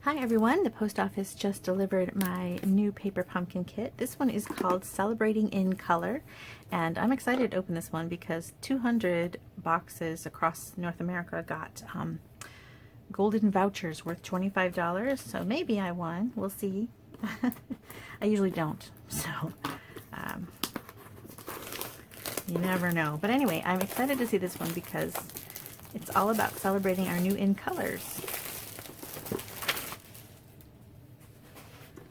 Hi everyone, the post office just delivered my new paper pumpkin kit. This one is called Celebrating in Color, and I'm excited to open this one because 200 boxes across North America got golden vouchers worth $25, so maybe I won. We'll see. I usually don't, so you never know. But anyway, I'm excited to see this one because it's all about celebrating our new in colors.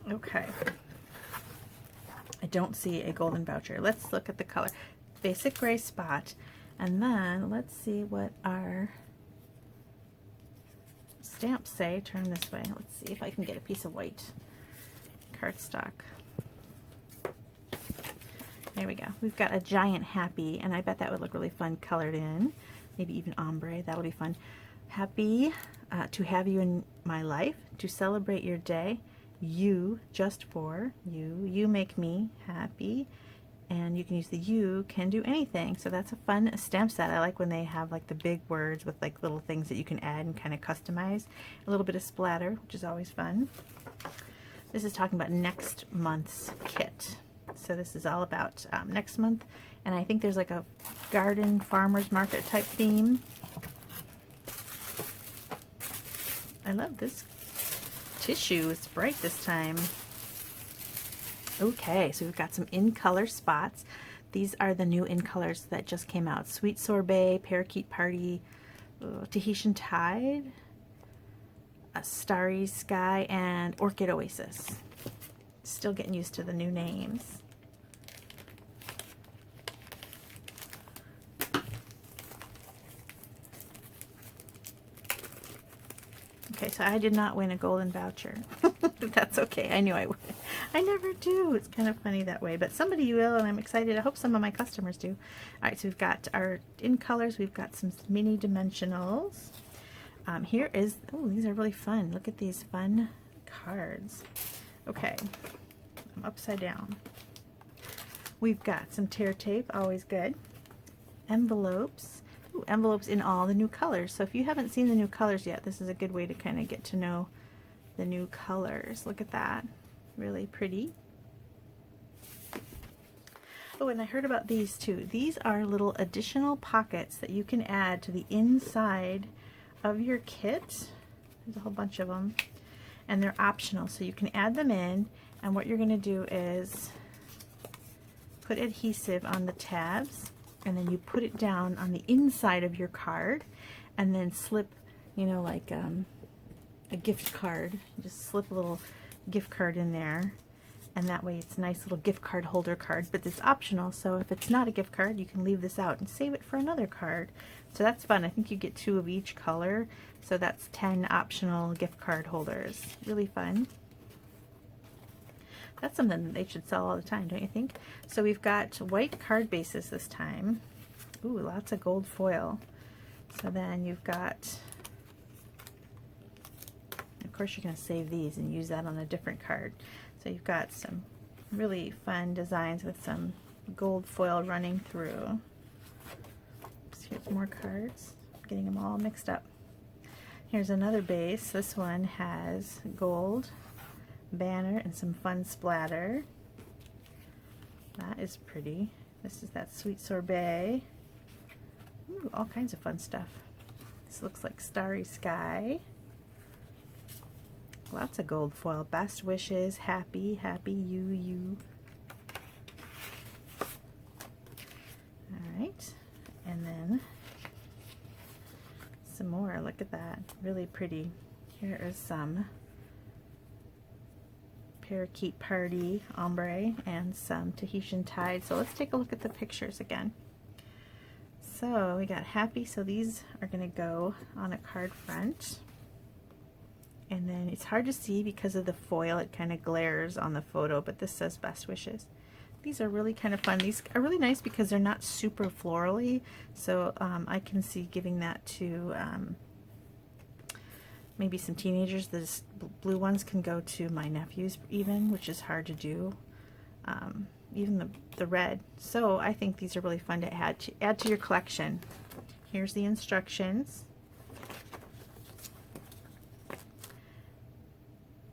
Okay, I don't see a golden voucher. Let's look at the color. Basic gray spot, and then let's see what our stamps say. Turn this way. Let's see if I can get a piece of white cardstock. There we go. We've got a giant happy, and I bet that would look really fun colored in. Maybe even ombre. That'll be fun. Happy to have you in my life, to celebrate your day. You, just for you. You make me happy. And you can use the you can do anything. So that's a fun stamp set. I like when they have like the big words with like little things that you can add and kind of customize. A little bit of splatter, which is always fun. This is talking about next month's kit. So this is all about next month. And I think there's like a garden farmer's market type theme. I love this tissue. It's bright this time. Okay, so we've got some in color spots. These are the new in colors that just came out. Sweet Sorbet, Parakeet Party, Tahitian Tide, a Starry Sky, and Orchid Oasis. Still getting used to the new names. Okay, so I did not win a golden voucher. But that's okay. I knew I would. I never do. It's kind of funny that way. But somebody will, and I'm excited. I hope some of my customers do. Alright, so we've got our in colors. We've got some mini dimensionals. Here is, oh, these are really fun. Look at these fun cards. Okay, I'm upside down. We've got some tear tape, always good. Envelopes. Ooh, envelopes in all the new colors. So if you haven't seen the new colors yet, this is a good way to kind of get to know the new colors. Look at that. Really pretty. Oh, and I heard about these too. These are little additional pockets that you can add to the inside of your kit. There's a whole bunch of them. And they're optional, so you can add them in. And what you're going to do is put adhesive on the tabs, and then you put it down on the inside of your card, and then slip, you know, like a gift card. Just slip a little gift card in there, and that way it's a nice little gift card holder card, but it's optional, so if it's not a gift card, you can leave this out and save it for another card. So that's fun. I think you get 2 of each color, so that's 10 optional gift card holders. Really fun. That's something that they should sell all the time, don't you think? So we've got white card bases this time. Ooh, lots of gold foil. So then you've got, of course you're going to save these and use that on a different card. So you've got some really fun designs with some gold foil running through. So here's more cards. I'm getting them all mixed up. Here's another base. This one has gold banner and some fun splatter. That is pretty. This is that Sweet Sorbet. Ooh, all kinds of fun stuff. This looks like Starry Sky. Lots of gold foil. Best wishes. Happy, happy, you. Alright. And then some more. Look at that. Really pretty. Here is some Parakeet Party ombre and some Tahitian Tide. So let's take a look at the pictures again. So we got happy. So these are going to go on a card front. And then it's hard to see because of the foil. It kind of glares on the photo, but this says best wishes. These are really kind of fun. These are really nice because they're not super florally. So I can see giving that to maybe some teenagers. The blue ones can go to my nephews even, which is hard to do. Even the red. So I think these are really fun to add to your collection. Here's the instructions.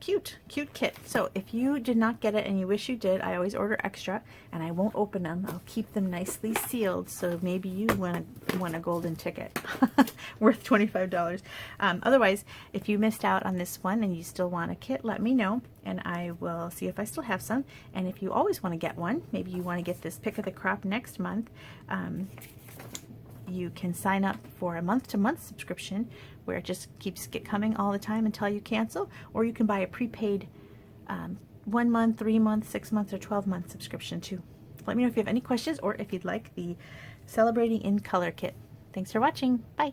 cute kit. So if you did not get it and you wish you did, I always order extra, and I won't open them. I'll keep them nicely sealed, so maybe you win a golden ticket worth $25. Otherwise, if you missed out on this one and you still want a kit, let me know, and I will see if I still have some. And if you always want to get one, maybe you want to get this pick of the crop next month, you can sign up for a month-to-month subscription where it just keeps coming all the time until you cancel, or you can buy a prepaid 1 month, 3 month, 6 month, or 12-month subscription too. Let me know if you have any questions or if you'd like the Celebrating in Color kit. Thanks for watching. Bye.